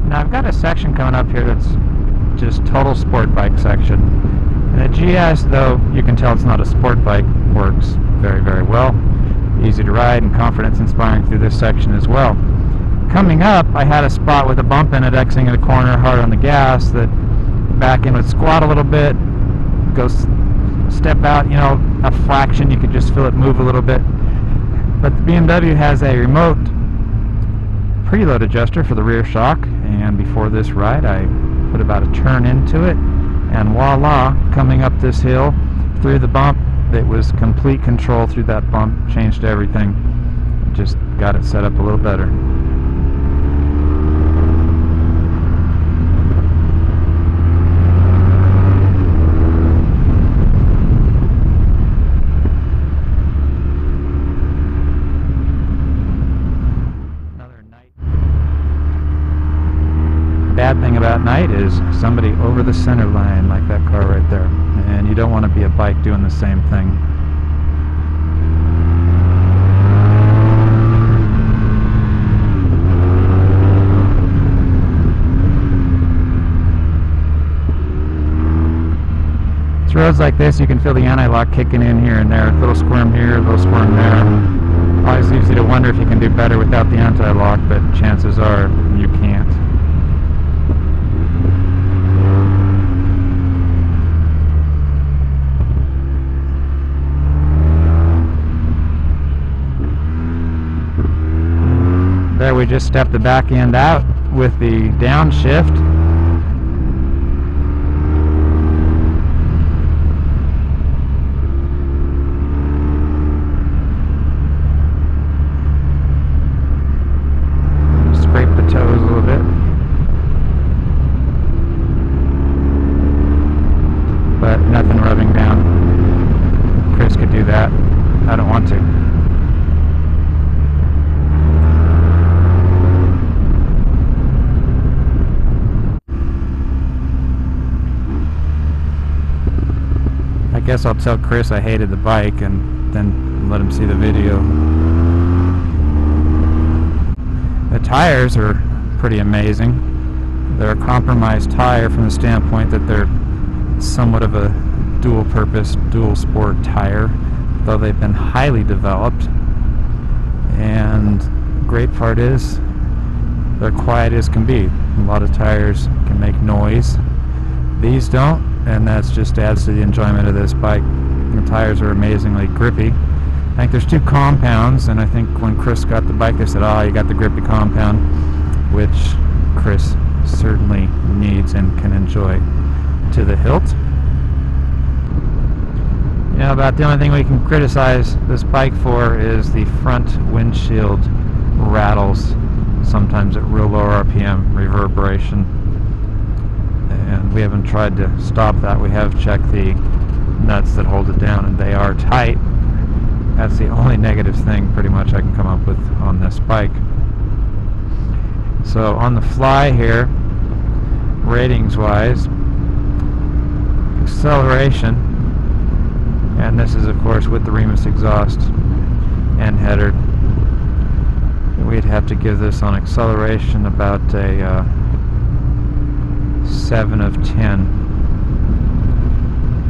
Now I've got a section coming up here that's just total sport bike section. And the GS, though you can tell it's not a sport bike, works very, very well. Easy to ride and confidence inspiring through this section as well. Coming up, I had a spot with a bump in it, exiting the corner, hard on the gas, that back end would squat a little bit, go step out, a fraction, you could just feel it move a little bit. But the BMW has a remote preload adjuster for the rear shock, and before this ride I put about a turn into it, and voila, coming up this hill through the bump, it was complete control through that bump, changed everything, just got it set up a little better. Bad thing about night is somebody over the center line, like that car right there, and you don't want to be a bike doing the same thing. It's roads like this, you can feel the anti-lock kicking in here and there, a little squirm here, a little squirm there. Always leaves you to wonder if you can do better without the anti-lock, but chances are you can't. There we just stepped the back end out with the downshift. Scrape the toes a little bit. But nothing rubbing down. Chris could do that. I don't want to. I guess I'll tell Chris I hated the bike and then let him see the video. The tires are pretty amazing. They're a compromised tire from the standpoint that they're somewhat of a dual purpose, dual sport tire, though they've been highly developed. And the great part is they're quiet as can be. A lot of tires can make noise. These don't, and that just adds to the enjoyment of this bike. The tires are amazingly grippy. I think there's two compounds, and I think when Chris got the bike, I said, "Oh, you got the grippy compound," which Chris certainly needs and can enjoy to the hilt. About the only thing we can criticize this bike for is the front windshield rattles, sometimes at real low RPM reverberation. And we haven't tried to stop that. We have checked the nuts that hold it down, and they are tight. That's the only negative thing pretty much I can come up with on this bike. So on the fly here, ratings wise, acceleration, and this is of course with the Remus exhaust and header, we'd have to give this on acceleration about a 7 of 10.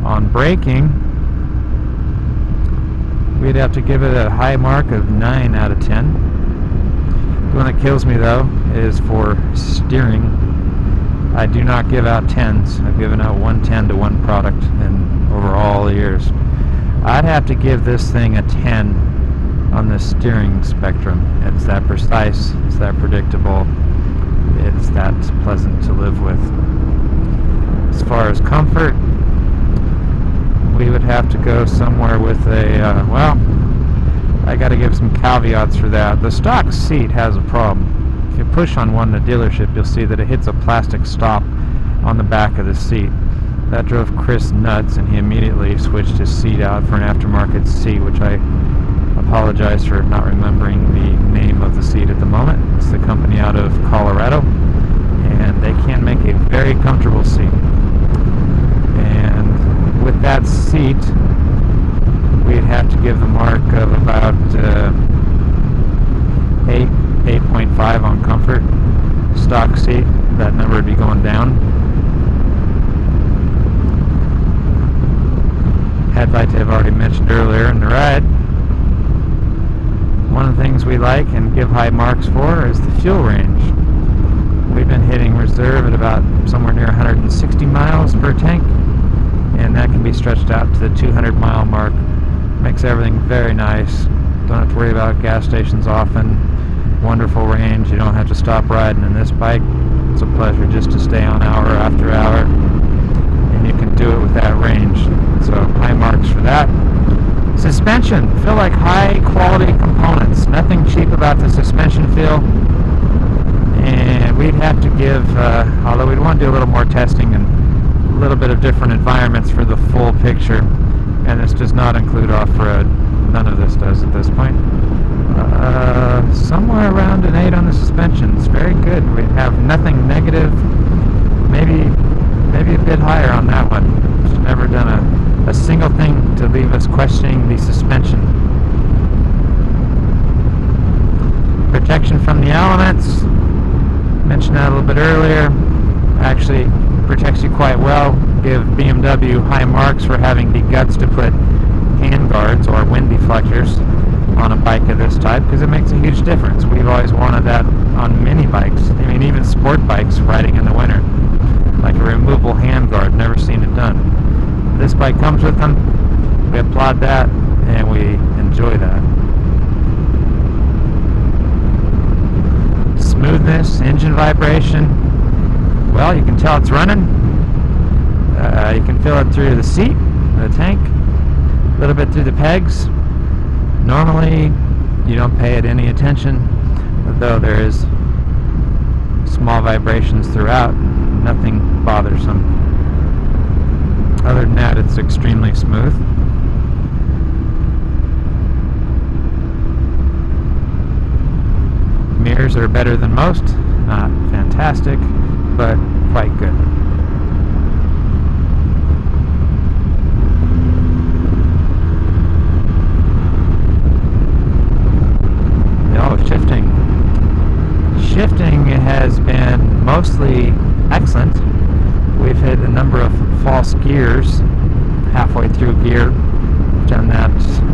On braking, we'd have to give it a high mark of 9 out of 10. The one that kills me though is for steering. I do not give out 10s. I've given out 110 to one product in over all the years. I'd have to give this thing a 10 on the steering spectrum. It's that precise, it's that predictable, it's that pleasant to live with. As far as comfort, we would have to go somewhere with a, well, I got to give some caveats for that. The stock seat has a problem. If you push on one in the dealership, you'll see that it hits a plastic stop on the back of the seat. That drove Chris nuts, and he immediately switched his seat out for an aftermarket seat, which I apologize for not remembering the name of the seat at the moment. It's the company out of Colorado, and they can make a very comfortable seat. And with that seat, we'd have to give the mark of about 8.5 on comfort. Stock seat. that number would be going down. Headlights I've already mentioned earlier in the ride. One of the things we like and give high marks for is the fuel range. We've been hitting reserve at about somewhere near 160 miles per tank, and that can be stretched out to the 200-mile mark. Makes everything very nice. Don't have to worry about gas stations often. Wonderful range. You don't have to stop riding in this bike. It's a pleasure just to stay on hour after hour, and you can do it with that range. So high marks for that. Suspension. Feel like high quality components. Nothing cheap about the suspension feel. And we'd have to give, although we'd want to do a little more testing and a little bit of different environments for the full picture. And this does not include off-road. None of this does at this point. Somewhere around an 8 on the suspension. It's very good. We have nothing negative. Maybe a bit higher on that one. Just never done a single thing to leave us questioning the suspension. Protection from the elements. Mentioned that a little bit earlier. Actually protects you quite well. Give BMW high marks for having the guts to put hand guards or wind deflectors on a bike of this type, because it makes a huge difference. We've always wanted that on mini bikes. I mean, even sport bikes riding in the winter, like a removable hand guard. Never seen it done. This bike comes with them. We applaud that and we enjoy that. Smoothness, engine vibration. Well, you can tell it's running. You can feel it through the seat, the tank, a little bit through the pegs. Normally, you don't pay it any attention, though there is small vibrations throughout. Nothing bothersome. Other than that, it's extremely smooth. Mirrors are better than most. Not fantastic, but quite good. Shifting has been mostly excellent. We've hit a number of false gears halfway through gear. We've done that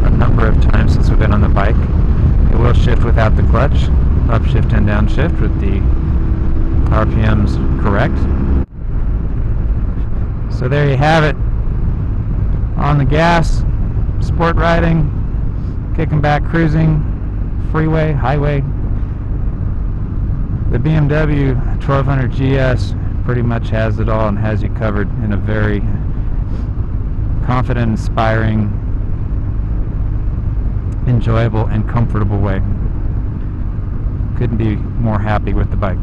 a number of times since we've been on the bike. It will shift without the clutch, upshift and downshift with the RPMs correct. So there you have it. On the gas, sport riding, kicking back, cruising, freeway, highway. The BMW R1200GS pretty much has it all and has you covered in a very confident, inspiring, enjoyable, and comfortable way. Couldn't be more happy with the bike.